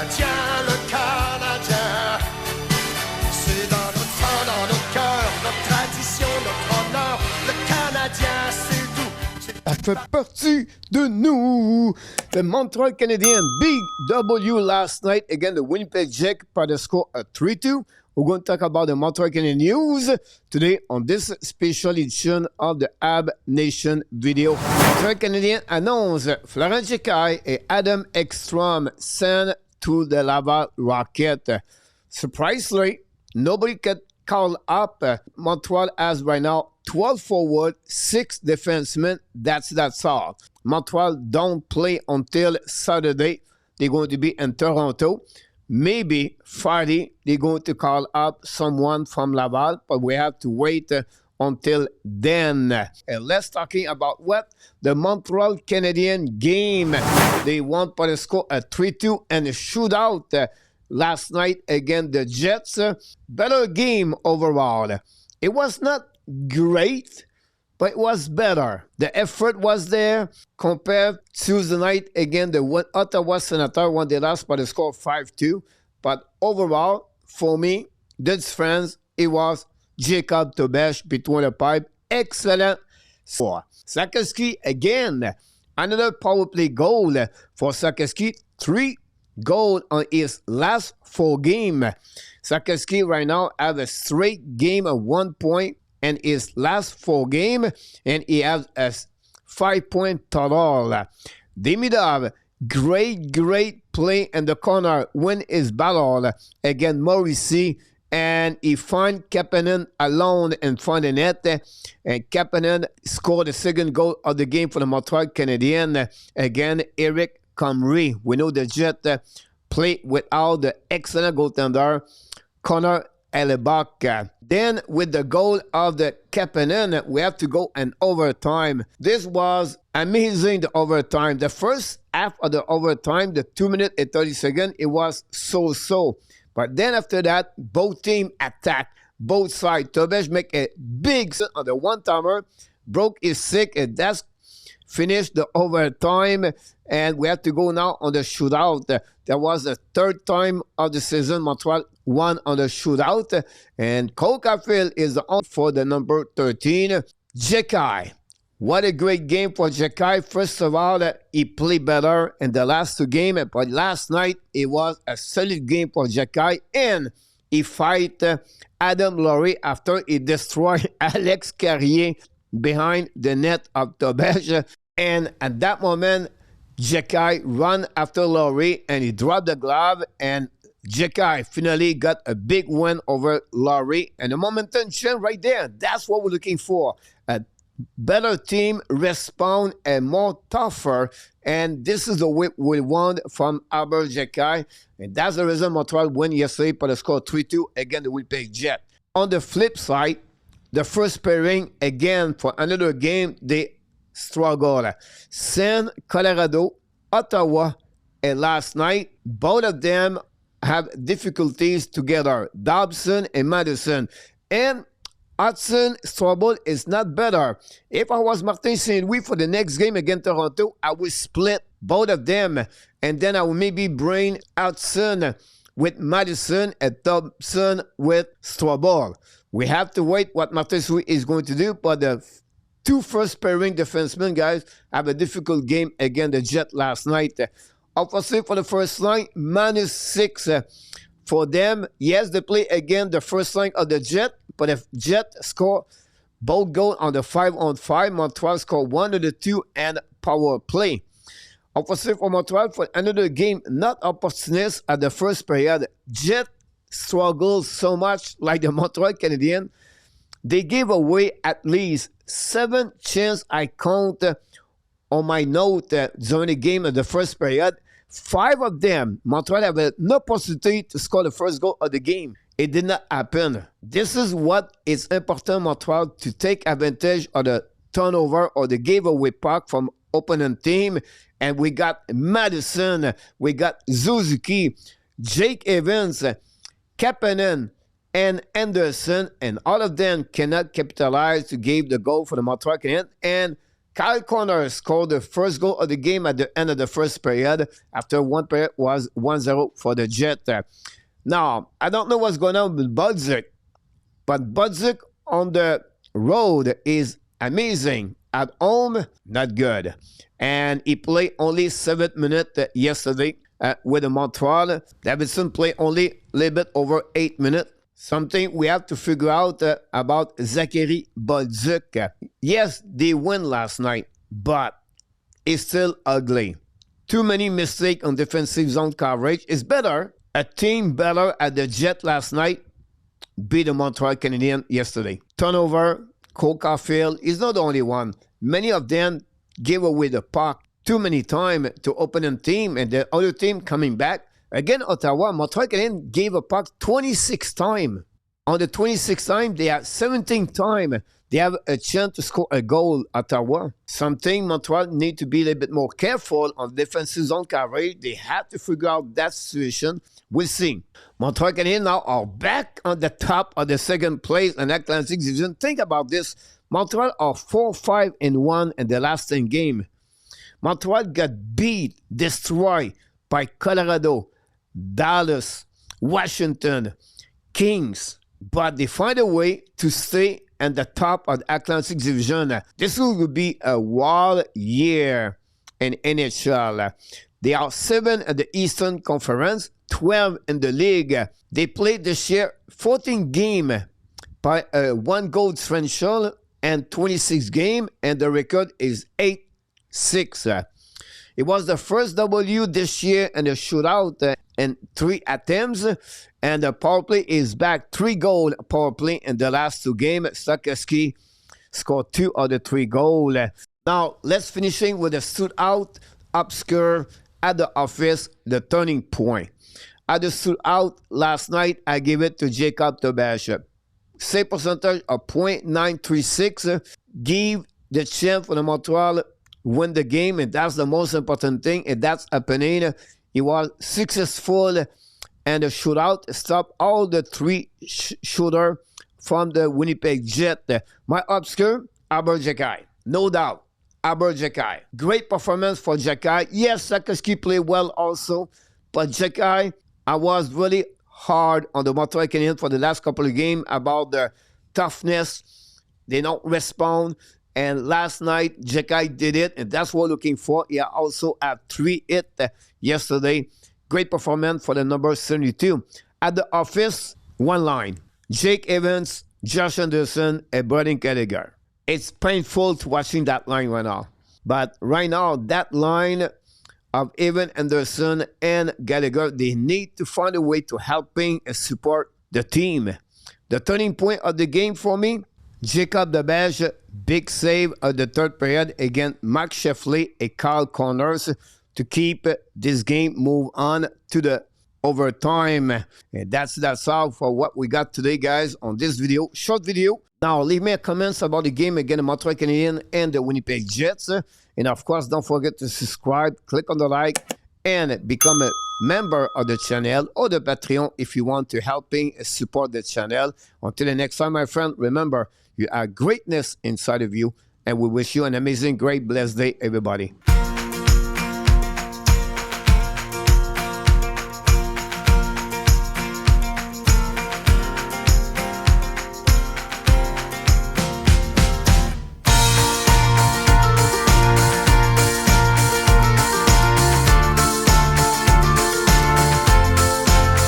le Canadien. C'est dans notre sang, dans nos cœurs, notre tradition, notre honneur. Le Canadien, c'est tout. Ça fait partie de nous. The Montreal Canadiens big W last night against the Winnipeg Jets by the score of 3-2. We're going to talk about the Montreal Canadiens news today on this special edition of the Habs Nation video. Montreal Canadiens annonce Frenchy et Adam Ekstrom sent to the Laval Rocket. Surprisingly, nobody can call up. Montreal has right now 12 forward, 6 defensemen. That's all. Montreal don't play until Saturday. They're going to be in Toronto. Maybe Friday they're going to call up someone from Laval, but we have to wait until then. And let's talking about what the Montreal Canadiens game. They won by the score of 3-2 and a shootout last night against the Jets. Better game overall. It was not great, but it was better. The effort was there compared Tuesday night again. The Ottawa Senators when they lost by the score of 5-2. But overall, for me, Dutch friends, it was Jacob Tobesh between the pipe. Excellent score. Suzuki again. Another power play goal for Suzuki. 3 goals on his last 4 games. Suzuki right now have a straight game of 1 point in his last 4 games, and he has a 5-point total. Demidov, great play in the corner, win his battle against Morrissey, and he find Kapanen alone in front of the net, and Kapanen scored the second goal of the game for the Montreal Canadiens. Again, Eric Comrie. We know the Jet play without the excellent goaltender, Connor Hellebuck. Then with the goal of the Kapanen, we have to go in overtime. This was amazing, the overtime. The first half of the overtime, the 2 minutes and 30 seconds, it was so-so. But then after that, both teams attacked, both sides. Tobesh make a big set on the one-timer, broke his stick, and that's finished the overtime. And we have to go now on the shootout. That was the 3rd time of the season Montreal won on the shootout. And Caufield is on for the number 13. Jekai. What a great game for Jekai. First of all, he played better in the last 2 games. But last night, it was a solid game for Jekai. And he fight Adam Laurie after he destroyed Alex Carrier behind the net of Tobesh. And at that moment, Jekai run after Laurie and he dropped the glove, and Jekai finally got a big win over Laurie, and a momentum change right there. That's what we're looking for. A better team respond and more tougher, and this is the way we want from Albert Jekai, and that's the reason Montreal win yesterday by the score 3-2 against the Winnipeg Jets. On the flip side, the first pairing again for another game, they struggle. San Colorado, Ottawa, and last night, both of them have difficulties together. Dobson and Madison. And Hudson Strobel is not better. If I was Martin Saint-Louis for the next game against Toronto, I would split both of them. And then I would maybe bring Hudson with Madison and Dobson with Strobel. We have to wait what Martin Saint-Louis is going to do, but the 2 first pairing defensemen, guys, have a difficult game against the Jet last night. Obviously, for the first line, -6 for them. Yes, they play again the first line of the Jet, but if Jet score both goals on the 5-on-5, Montreal score 1 of the 2 and power play. Obviously, for Montreal, for another game, not opportunist at the first period. Jet struggles so much like the Montreal Canadiens. They gave away at least 7 chances I count on my note during the game of the first period. 5 of them, Montreal have no possibility to score the first goal of the game. It did not happen. This is what is important, Montreal, to take advantage of the turnover or the giveaway puck from opponent team. And we got Madison, we got Suzuki, Jake Evans, Kapanen, and Anderson, and all of them cannot capitalize to give the goal for the Montreal Canadiens. And Kyle Connor scored the first goal of the game at the end of the first period. After one period was 1-0 for the Jets. Now, I don't know what's going on with Budzik, but Budzik on the road is amazing. At home, not good. And he played only 7 minutes yesterday with the Montreal. Davidson played only a little bit over 8 minutes. Something we have to figure out about Zachary Budzik. Yes, they win last night, but it's still ugly. Too many mistakes on defensive zone coverage. It's better. A team better at the Jet last night beat the Montreal Canadiens yesterday. Turnover, Caufield is not the only one. Many of them gave away the puck too many times to opponent team, and the other team coming back. Again, Ottawa, Montreal Canadiens gave a puck 26 times. On the 26th time, they have 17 times. They have a chance to score a goal, Ottawa. Something Montreal need to be a little bit more careful on defensive zone coverage. They have to figure out that situation. We'll see. Montreal Canadiens now are back on the top of the second place in Atlantic Division. Think about this. Montreal are 4-5-1 in the last 10 games. Montreal got beat, destroyed by Colorado, Dallas, Washington, Kings, but they find a way to stay at the top of the Atlantic Division. This will be a wild year in NHL. They are 7 in the Eastern Conference, 12 in the league. They played this year 14 games by a 1-goal differential and 26 games, and the record is 8-6. It was the first W this year in the shootout in 3 attempts, and the power play is back. 3-goal power play in the last 2 games. Suzuki scored 2 of the 3 goals. Now, let's finishing with a shootout obscure at the office, the turning point. At the shootout last night, I gave it to Jacob Tobash. Save percentage of .936. Give the chance for the Montreal win the game, and that's the most important thing, and that's happening. He was successful, and the shootout stopped all the 3 shooters from the Winnipeg Jets. My obscure, Jacky. No doubt, Jacky. Great performance for Jacky. Yes, Suzuki played well also, but Jacky, I was really hard on the Montreal Canadiens for the last couple of games about the toughness. They don't respond. And last night, Jacky did it, and that's what we're looking for. He also had 3 hits yesterday. Great performance for the number 72. At the office, 1 line. Jake Evans, Josh Anderson, and Brendan Gallagher. It's painful to watching that line right now. But right now, that line of Evan Anderson and Gallagher, they need to find a way to helping and support the team. The turning point of the game for me, Jacob Tobash, big save of the third period against Mark Sheffley and Kyle Connors to keep this game move on to the overtime. And that's all for what we got today, guys, on this video. Short video. Now, leave me a comments about the game against the Montreal Canadiens and the Winnipeg Jets. And, of course, don't forget to subscribe, click on the like, and become a member of the channel or the Patreon if you want to helping support the channel. Until the next time, my friend, remember, you have greatness inside of you, and we wish you an amazing, great, blessed day, everybody.